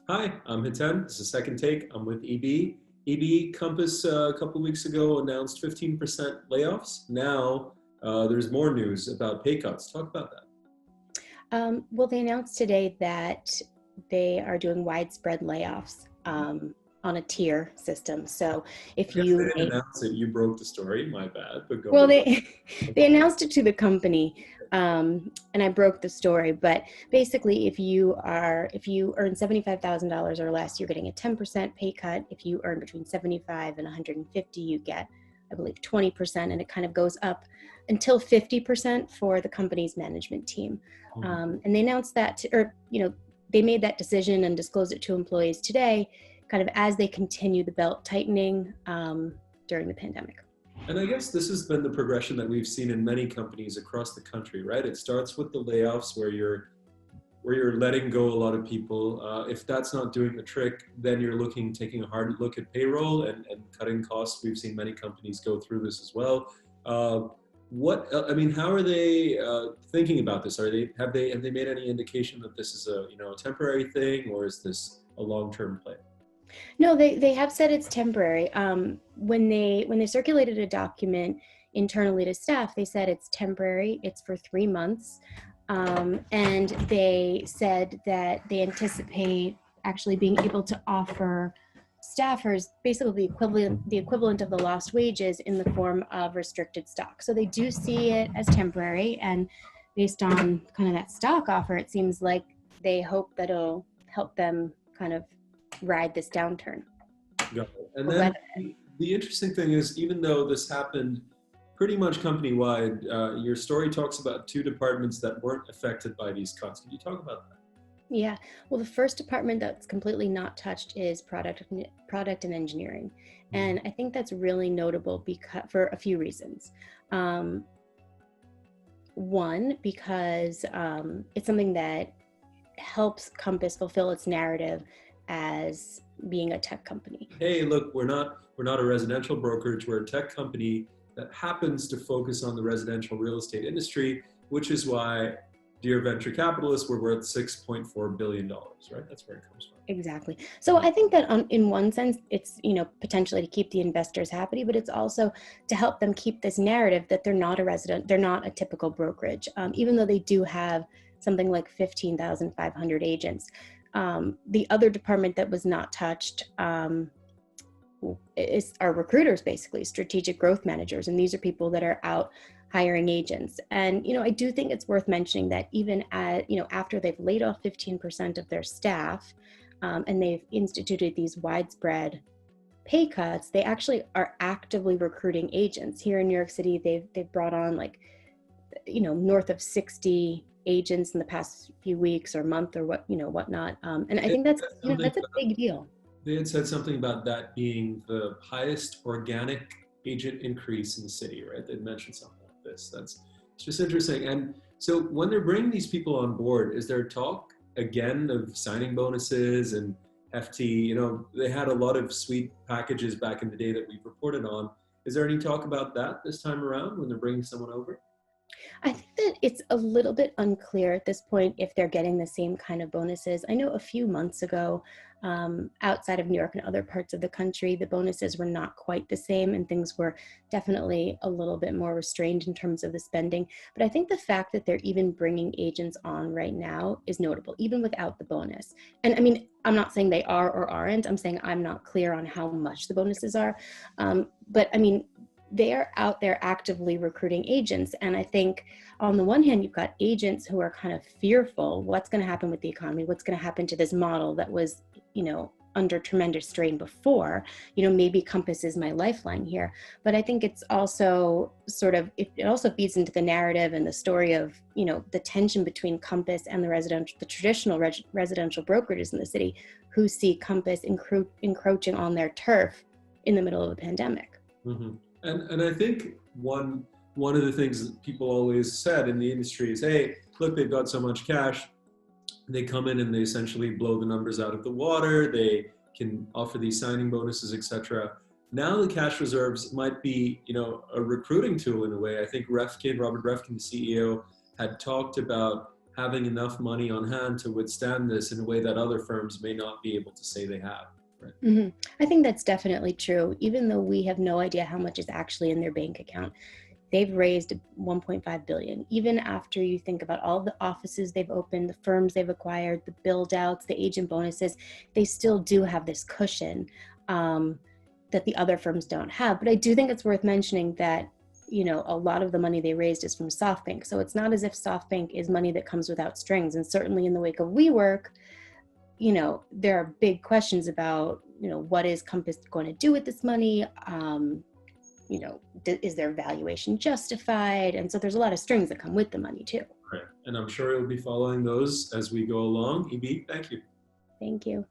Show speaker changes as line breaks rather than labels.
Hi, I'm Hitem. This is Second Take. I'm with EB. EB Compass a couple of weeks ago announced 15% layoffs. Now there's more news about pay cuts. Talk about that.
Well, they announced today that they are doing widespread layoffs on a tier system. So
I
if
guess they
you
didn't
make,
announce it. You broke the story. My bad, but go
well,
ahead.
they they announced it to the company, and I broke the story. But basically, if you earn $75,000 or less, you're getting a 10% pay cut. If you earn between 75 and 150, you get, I believe, 20%, and it kind of goes up until 50% for the company's management team.
Mhm.
And they announced that, they made that decision and disclosed it to employees today, kind of as they continue the belt tightening during the pandemic.
And I guess this has been the progression that we've seen in many companies across the country, right? It starts with the layoffs where you're letting go a lot of people. If that's not doing the trick, then you're taking a hard look at payroll and cutting costs. We've seen many companies go through this as well. Uh, how are they thinking about this? Have they made any indication that this is a temporary thing, or is this a long-term play?
No, they have said it's temporary. When they circulated a document internally to staff, they said it's temporary. It's for 3 months, and they said that they anticipate actually being able to offer staffers basically the equivalent of the lost wages in the form of restricted stock. So they do see it as temporary, and based on kind of that stock offer, it seems like they hope that it'll help them kind of ride this downturn
Got it. And
or
then
weather it.
the interesting thing is, even though this happened pretty much company-wide, your story talks about two departments that weren't affected by these cuts. Can you talk about that?
Yeah. Well, the first department that's completely not touched is product and engineering,
Mhm.
and I think that's really notable because for a few reasons. Um, One, because it's something that helps Compass fulfill its narrative as being a tech company.
Hey, look, we're not a residential brokerage. We're a tech company that happens to focus on the residential real estate industry, which is why, dear venture capitalists, we're worth $6.4 billion, right? That's where it comes from.
Exactly. So I think that in one sense, it's, potentially to keep the investors happy, but it's also to help them keep this narrative that they're not a typical brokerage, even though they do have something like 15,500 agents. The other department that was not touched is our recruiters, basically strategic growth managers, and these are people that are out hiring agents. And I do think it's worth mentioning that even after they've laid off 15% of their staff, and they've instituted these widespread pay cuts, they actually are actively recruiting agents. Here in New York City, they've brought on north of 60 agents in the past few weeks or month or whatnot. And I
They
think that's
said something
that's a big deal.
They had said something about that being the highest organic agent increase in the city, right? They'd mentioned something like this. It's just interesting. And so when they're bringing these people on board, is there talk again of signing bonuses and FT? They had a lot of sweet packages back in the day that we've reported on. Is there any talk about that this time around when they're bringing someone over?
I think that it's a little bit unclear at this point if they're getting the same kind of bonuses. I know a few months ago, outside of New York and other parts of the country, the bonuses were not quite the same, and things were definitely a little bit more restrained in terms of the spending. But I think the fact that they're even bringing agents on right now is notable, even without the bonus. And I mean, I'm not saying they are or aren't. I'm saying I'm not clear on how much the bonuses are. But I mean, they're out there actively recruiting agents. And I think on the one hand, you've got agents who are kind of fearful, what's going to happen with the economy? What's going to happen to this model that was, under tremendous strain before? Maybe Compass is my lifeline here. But I think it's also it also feeds into the narrative and the story of, the tension between Compass and the traditional residential brokerages in the city who see Compass encroaching on their turf in the middle of a pandemic.
Hmm. And I think one of the things that people always said in the industry is, hey, look, they've got so much cash. They come in and they essentially blow the numbers out of the water. They can offer these signing bonuses, etc. Now the cash reserves might be, a recruiting tool in a way. I think Robert Refkin, the CEO, had talked about having enough money on hand to withstand this in a way that other firms may not be able to say they have. Right?
Mm-hmm. I think that's definitely true. Even though we have no idea how much is actually in their bank account, they've raised 1.5 billion. Even after you think about all the offices they've opened, the firms they've acquired, the build outs, the agent bonuses, they still do have this cushion that the other firms don't have. But I do think it's worth mentioning that, you know, a lot of the money they raised is from SoftBank. So it's not as if SoftBank is money that comes without strings. And certainly in the wake of WeWork, you know, there are big questions about, you know, what is Compass going to do with this money? You know, is their valuation justified? And so there's a lot of strings that come with the money too.
Right. And I'm sure you'll be following those as we go along. EB, thank you.
Thank you.